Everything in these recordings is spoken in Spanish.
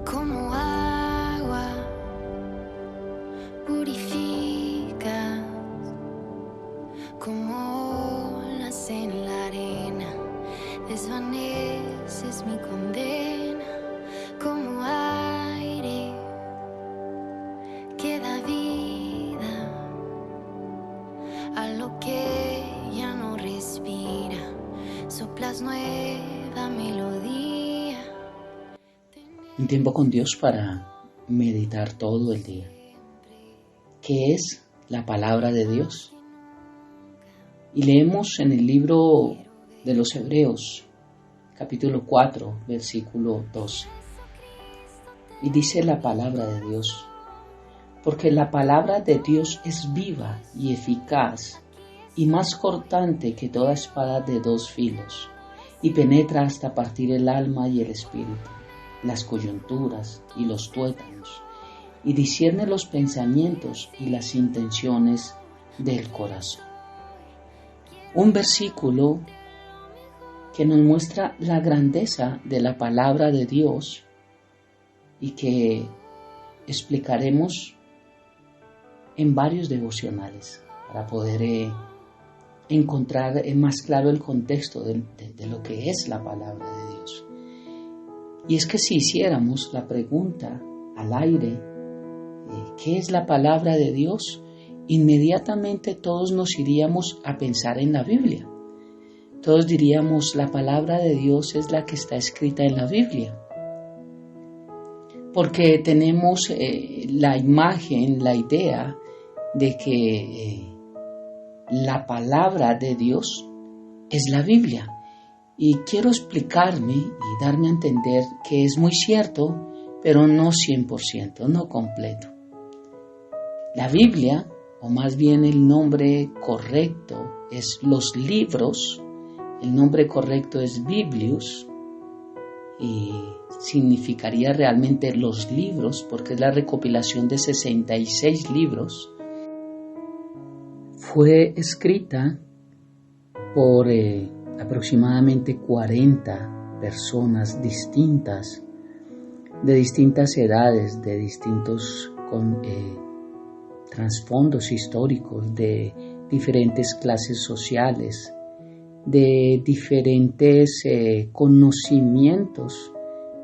Como agua purificas, como olas en la arena, desvaneces mi condena. Como aire que da vida a lo que ya no respira, soplas nueva melodía. Un tiempo con Dios para meditar todo el día. ¿Qué es la palabra de Dios? Y leemos en el libro de los Hebreos, capítulo 4, versículo 12. Y dice la palabra de Dios: porque la palabra de Dios es viva y eficaz, y más cortante que toda espada de dos filos, y penetra hasta partir el alma y el espíritu, las coyunturas y los tuétanos, y discierne los pensamientos y las intenciones del corazón. Un versículo que nos muestra la grandeza de la palabra de Dios y que explicaremos en varios devocionales para poder encontrar más claro el contexto de lo que es la palabra de Dios. Y es que si hiciéramos la pregunta al aire, ¿qué es la palabra de Dios?, inmediatamente todos nos iríamos a pensar en la Biblia. Todos diríamos: la palabra de Dios es la que está escrita en la Biblia. Porque tenemos la imagen, la idea de que la palabra de Dios es la Biblia. Y quiero explicarme y darme a entender que es muy cierto, pero no 100%, no completo. La Biblia, o más bien el nombre correcto es los libros, el nombre correcto es Biblius, y significaría realmente los libros, porque es la recopilación de 66 libros. Fue escrita por aproximadamente 40 personas distintas, de distintas edades, de distintos trasfondos históricos, de diferentes clases sociales, de diferentes conocimientos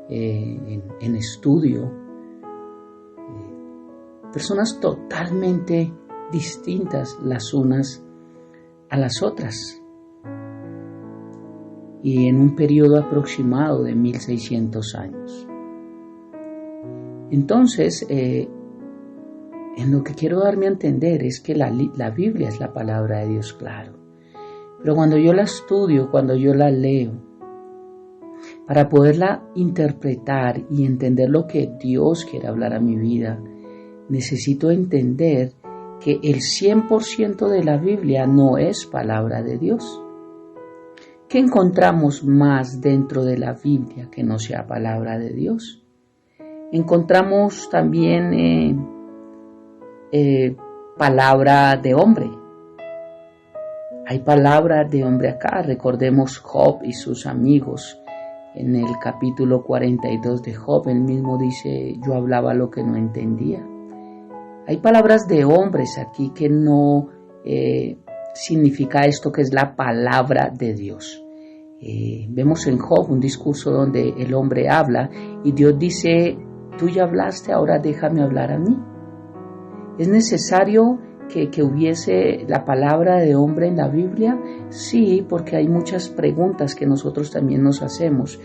en estudio, personas totalmente distintas las unas a las otras, y en un periodo aproximado de 1600 años. Entonces, en lo que quiero darme a entender es que la Biblia es la palabra de Dios, claro. Pero cuando yo la estudio, cuando yo la leo, para poderla interpretar y entender lo que Dios quiere hablar a mi vida, necesito entender que el 100% de la Biblia no es palabra de Dios. ¿Qué encontramos más dentro de la Biblia que no sea palabra de Dios? Encontramos también palabra de hombre. Hay palabra de hombre acá. Recordemos Job y sus amigos. En el capítulo 42 de Job, él mismo dice: yo hablaba lo que no entendía. Hay palabras de hombres aquí que no significa esto que es la palabra de Dios. Vemos en Job un discurso donde el hombre habla y Dios dice: tú ya hablaste, ahora déjame hablar a mí. ¿Es necesario que hubiese la palabra de hombre en la Biblia? Sí, porque hay muchas preguntas que nosotros también nos hacemos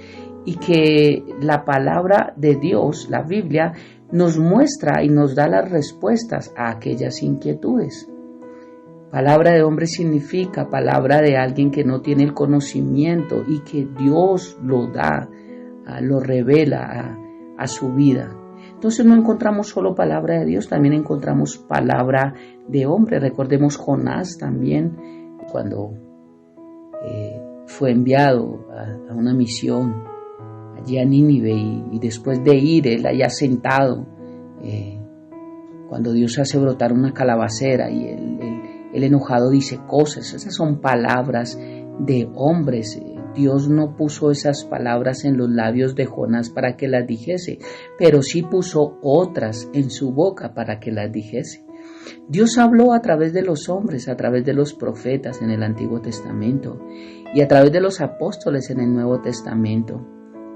y que la palabra de Dios, la Biblia, nos muestra y nos da las respuestas a aquellas inquietudes. Palabra de hombre significa palabra de alguien que no tiene el conocimiento y que Dios lo da, lo revela a su vida. Entonces no encontramos solo palabra de Dios, también encontramos palabra de hombre. Recordemos Jonás también, cuando fue enviado a una misión allí a Nínive y después de ir, él allá sentado, cuando Dios hace brotar una calabacera y el enojado dice cosas. Esas son palabras de hombres. Dios no puso esas palabras en los labios de Jonás para que las dijese, pero sí puso otras en su boca para que las dijese. Dios habló a través de los hombres, a través de los profetas en el Antiguo Testamento y a través de los apóstoles en el Nuevo Testamento.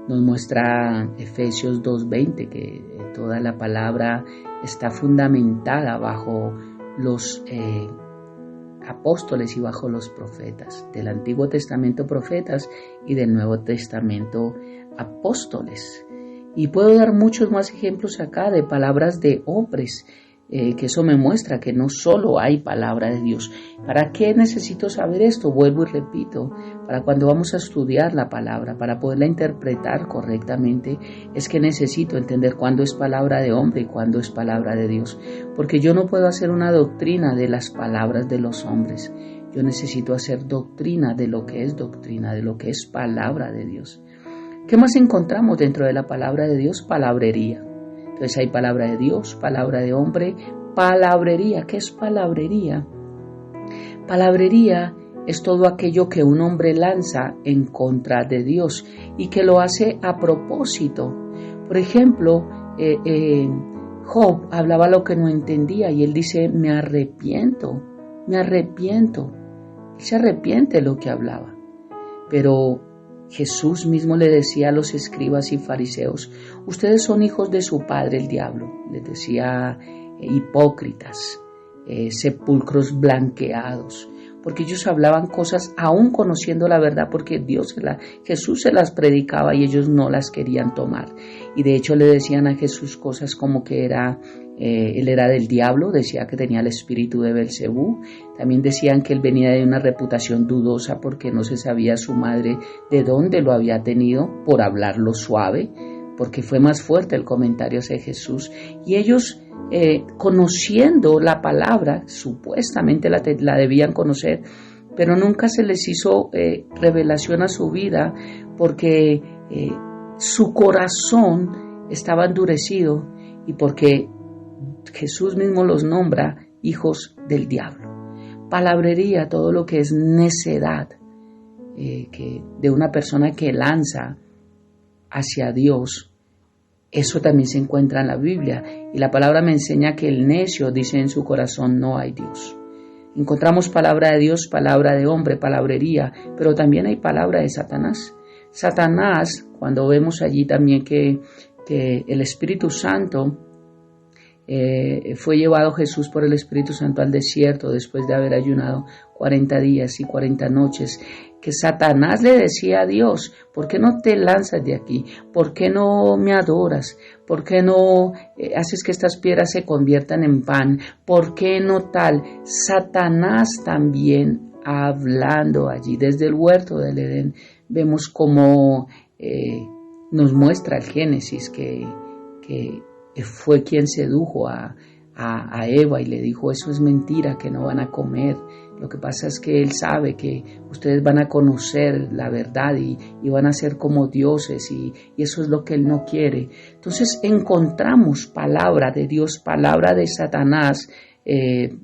Nos muestra Efesios 2:20 que toda la palabra está fundamentada bajo los apóstoles y bajo los profetas, del Antiguo Testamento profetas y del Nuevo Testamento apóstoles. Y puedo dar muchos más ejemplos acá de palabras de hombres, que eso me muestra que no solo hay palabra de Dios. ¿Para qué necesito saber esto? Vuelvo y repito, para cuando vamos a estudiar la palabra, para poderla interpretar correctamente, es que necesito entender cuándo es palabra de hombre y cuándo es palabra de Dios, porque yo no puedo hacer una doctrina de las palabras de los hombres. Yo necesito hacer doctrina de lo que es doctrina, de lo que es palabra de Dios. ¿Qué más encontramos dentro de la palabra de Dios? Palabrería. Entonces hay palabra de Dios, palabra de hombre, palabrería. ¿Qué es palabrería? Palabrería es todo aquello que un hombre lanza en contra de Dios y que lo hace a propósito. Por ejemplo, Job hablaba lo que no entendía y él dice, me arrepiento. Él se arrepiente de lo que hablaba. Pero Jesús mismo le decía a los escribas y fariseos, ustedes son hijos de su padre el diablo, les decía hipócritas, sepulcros blanqueados, porque ellos hablaban cosas aún conociendo la verdad, porque Jesús se las predicaba y ellos no las querían tomar. Y de hecho le decían a Jesús cosas como que él era del diablo, decía que tenía el espíritu de Belcebú. También decían que él venía de una reputación dudosa porque no se sabía su madre de dónde lo había tenido por hablarlo suave, porque fue más fuerte el comentario hacia Jesús. Y ellos, conociendo la palabra, supuestamente la debían conocer, pero nunca se les hizo revelación a su vida porque su corazón estaba endurecido y porque Jesús mismo los nombra hijos del diablo. Palabrería, todo lo que es necedad de una persona que lanza hacia Dios, eso también se encuentra en la Biblia. Y la palabra me enseña que el necio dice en su corazón no hay Dios. Encontramos palabra de Dios, palabra de hombre, palabrería, pero también hay palabra de Satanás. Satanás, cuando vemos allí también que el Espíritu Santo fue llevado Jesús por el Espíritu Santo al desierto después de haber ayunado 40 días y 40 noches, que Satanás le decía a Dios, ¿por qué no te lanzas de aquí? ¿Por qué no me adoras? ¿Por qué no haces que estas piedras se conviertan en pan? ¿Por qué no tal? Satanás también hablando allí desde el huerto del Edén. Vemos cómo nos muestra el Génesis que fue quien sedujo a Eva y le dijo, eso es mentira, que no van a comer. Lo que pasa es que él sabe que ustedes van a conocer la verdad y van a ser como dioses y eso es lo que él no quiere. Entonces encontramos palabra de Dios, palabra de Satanás,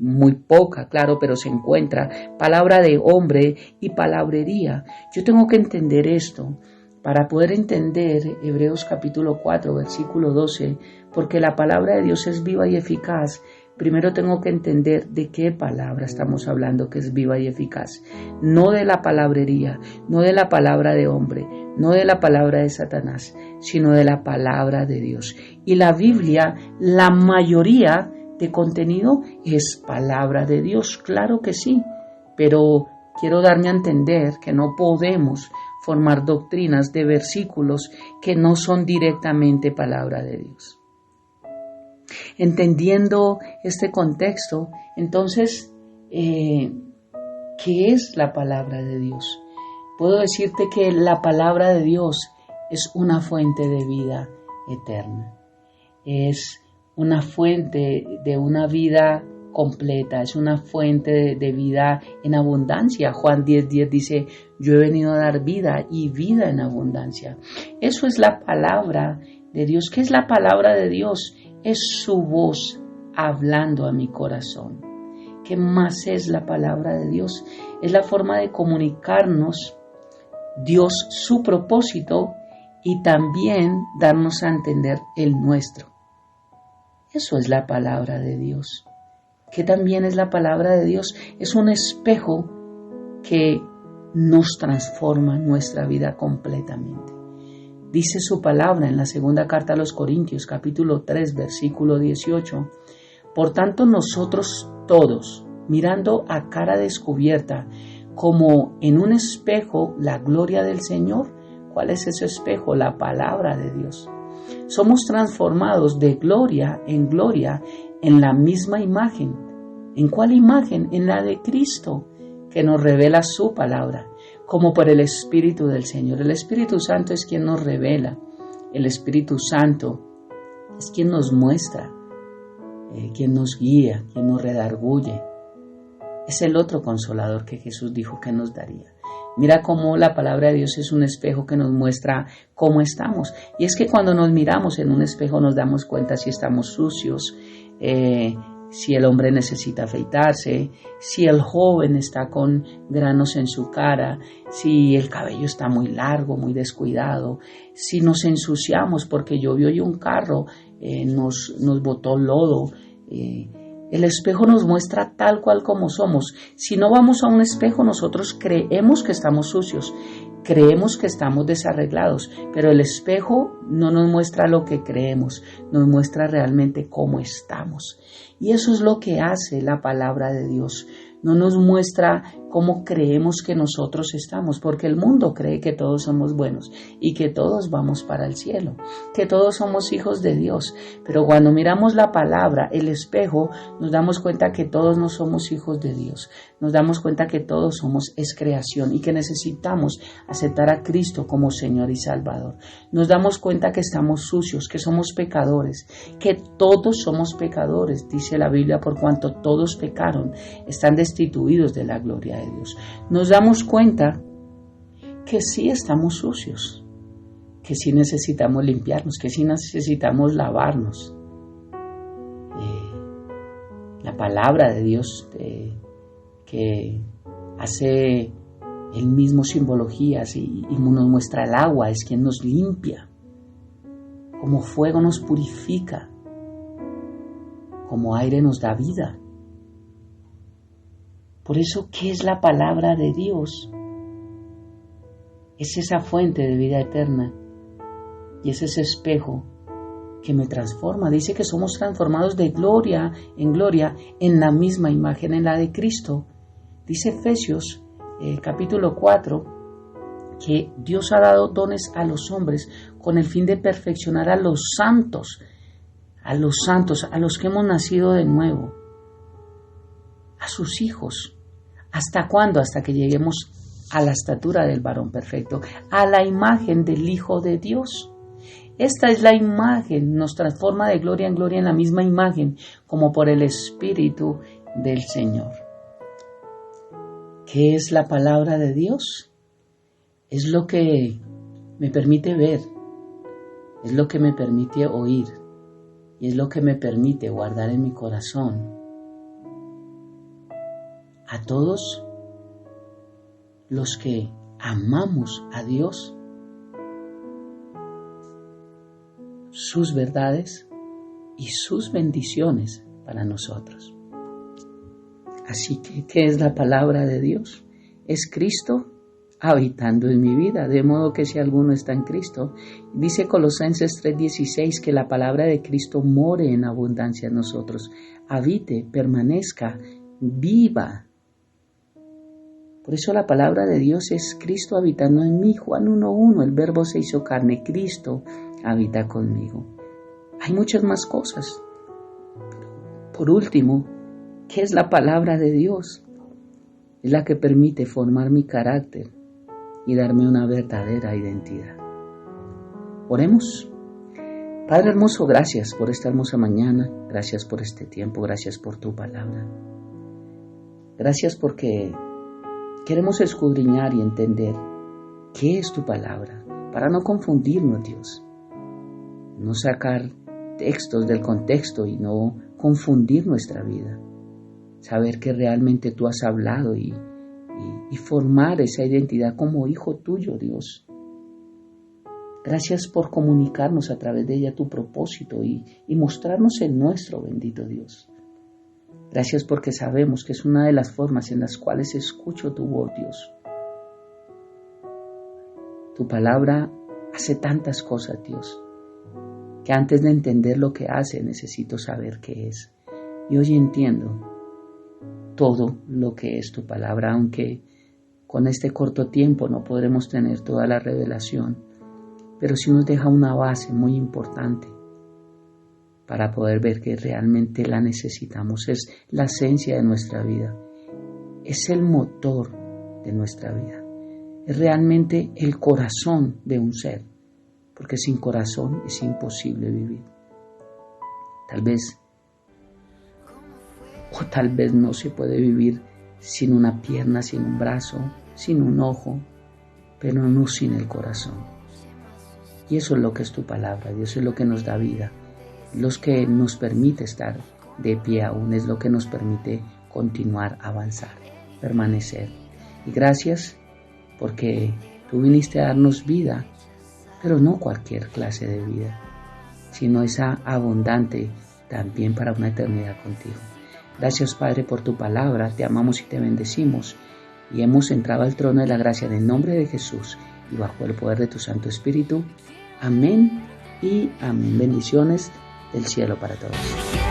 muy poca, claro, pero se encuentra palabra de hombre y palabrería. Yo tengo que entender esto para poder entender Hebreos capítulo 4, versículo 12, porque la palabra de Dios es viva y eficaz. Primero tengo que entender de qué palabra estamos hablando que es viva y eficaz. No de la palabrería, no de la palabra de hombre, no de la palabra de Satanás, sino de la palabra de Dios. Y la Biblia, la mayoría de contenido es palabra de Dios, claro que sí, pero quiero darme a entender que no podemos formar doctrinas de versículos que no son directamente palabra de Dios. Entendiendo este contexto, entonces, ¿qué es la palabra de Dios? Puedo decirte que la palabra de Dios es una fuente de vida eterna. Es una fuente de una vida completa, es una fuente de vida en abundancia. Juan 10:10 dice, yo he venido a dar vida y vida en abundancia. Eso es la palabra de Dios. ¿Qué es la palabra de Dios? Es su voz hablando a mi corazón. ¿Qué más es la palabra de Dios? Es la forma de comunicarnos Dios su propósito y también darnos a entender el nuestro. Eso es la palabra de Dios. ¿Qué también es la palabra de Dios? Es un espejo que nos transforma nuestra vida completamente. Dice su palabra en la segunda carta a los Corintios, capítulo 3, versículo 18. Por tanto, nosotros todos, mirando a cara descubierta, como en un espejo, la gloria del Señor. ¿Cuál es ese espejo? La palabra de Dios. Somos transformados de gloria en la misma imagen. ¿En cuál imagen? En la de Cristo, que nos revela su palabra, como por el Espíritu del Señor. El Espíritu Santo es quien nos revela. El Espíritu Santo es quien nos muestra, quien nos guía, quien nos redarguye. Es el otro consolador que Jesús dijo que nos daría. Mira cómo la palabra de Dios es un espejo que nos muestra cómo estamos. Y es que cuando nos miramos en un espejo nos damos cuenta si estamos sucios, si el hombre necesita afeitarse, si el joven está con granos en su cara, si el cabello está muy largo, muy descuidado, si nos ensuciamos porque llovió y un carro nos botó lodo. El espejo nos muestra tal cual como somos. Si no vamos a un espejo, nosotros creemos que estamos sucios, creemos que estamos desarreglados, pero el espejo no nos muestra lo que creemos, nos muestra realmente cómo estamos. Y eso es lo que hace la palabra de Dios. No nos muestra cómo creemos que nosotros estamos, porque el mundo cree que todos somos buenos y que todos vamos para el cielo, que todos somos hijos de Dios. Pero cuando miramos la palabra, el espejo, nos damos cuenta que todos no somos hijos de Dios. Nos damos cuenta que todos somos creación y que necesitamos aceptar a Cristo como Señor y Salvador. Nos damos cuenta que estamos sucios, que somos pecadores, que todos somos pecadores, dice la Biblia, por cuanto todos pecaron, están destituidos de la gloria de Dios. Nos damos cuenta que sí estamos sucios, que sí necesitamos limpiarnos, que sí necesitamos lavarnos. La palabra de Dios que hace el mismo simbologías y nos muestra el agua, es quien nos limpia, como fuego nos purifica, como aire nos da vida. Por eso, ¿qué es la palabra de Dios? Es esa fuente de vida eterna y es ese espejo que me transforma. Dice que somos transformados de gloria en la misma imagen, en la de Cristo. Dice Efesios capítulo 4 que Dios ha dado dones a los hombres con el fin de perfeccionar a los santos, a los que hemos nacido de nuevo, a sus hijos. ¿Hasta cuándo? Hasta que lleguemos a la estatura del varón perfecto, a la imagen del Hijo de Dios. Esta es la imagen, nos transforma de gloria en la misma imagen, como por el Espíritu del Señor. ¿Qué es la palabra de Dios? Es lo que me permite ver, es lo que me permite oír y es lo que me permite guardar en mi corazón a todos los que amamos a Dios, sus verdades y sus bendiciones para nosotros. Así que, ¿qué es la palabra de Dios? Es Cristo habitando en mi vida, de modo que si alguno está en Cristo, dice Colosenses 3:16 que la palabra de Cristo more en abundancia en nosotros, habite, permanezca, viva. Por eso la palabra de Dios es Cristo habitando en mí. Juan 1:1, el verbo se hizo carne, Cristo habita conmigo. Hay muchas más cosas. Por último, ¿qué es la palabra de Dios? Es la que permite formar mi carácter y darme una verdadera identidad. Oremos. Padre hermoso, gracias por esta hermosa mañana, gracias por este tiempo, gracias por tu palabra. Gracias porque queremos escudriñar y entender qué es tu palabra, para no confundirnos, Dios. No sacar textos del contexto y no confundir nuestra vida. Saber que realmente tú has hablado y y formar esa identidad como hijo tuyo, Dios. Gracias por comunicarnos a través de ella tu propósito y mostrarnos el nuestro, bendito Dios. Gracias porque sabemos que es una de las formas en las cuales escucho tu voz, Dios. Tu palabra hace tantas cosas, Dios, que antes de entender lo que hace necesito saber qué es. Y hoy entiendo todo lo que es tu palabra, aunque con este corto tiempo no podremos tener toda la revelación, pero sí nos deja una base muy importante para poder ver que realmente la necesitamos. Es la esencia de nuestra vida, es el motor de nuestra vida, es realmente el corazón de un ser, porque sin corazón es imposible vivir. Tal vez no se puede vivir sin una pierna, sin un brazo, sin un ojo, pero no sin el corazón. Y eso es lo que es tu palabra, Dios, es lo que nos da vida, lo que nos permite estar de pie aún, es lo que nos permite continuar, avanzar, permanecer. Y gracias porque tú viniste a darnos vida, pero no cualquier clase de vida, sino esa abundante también para una eternidad contigo. Gracias, Padre, por tu palabra, te amamos y te bendecimos, y hemos entrado al trono de la gracia en el nombre de Jesús y bajo el poder de tu Santo Espíritu. Amén y amén. Bendiciones del cielo para todos.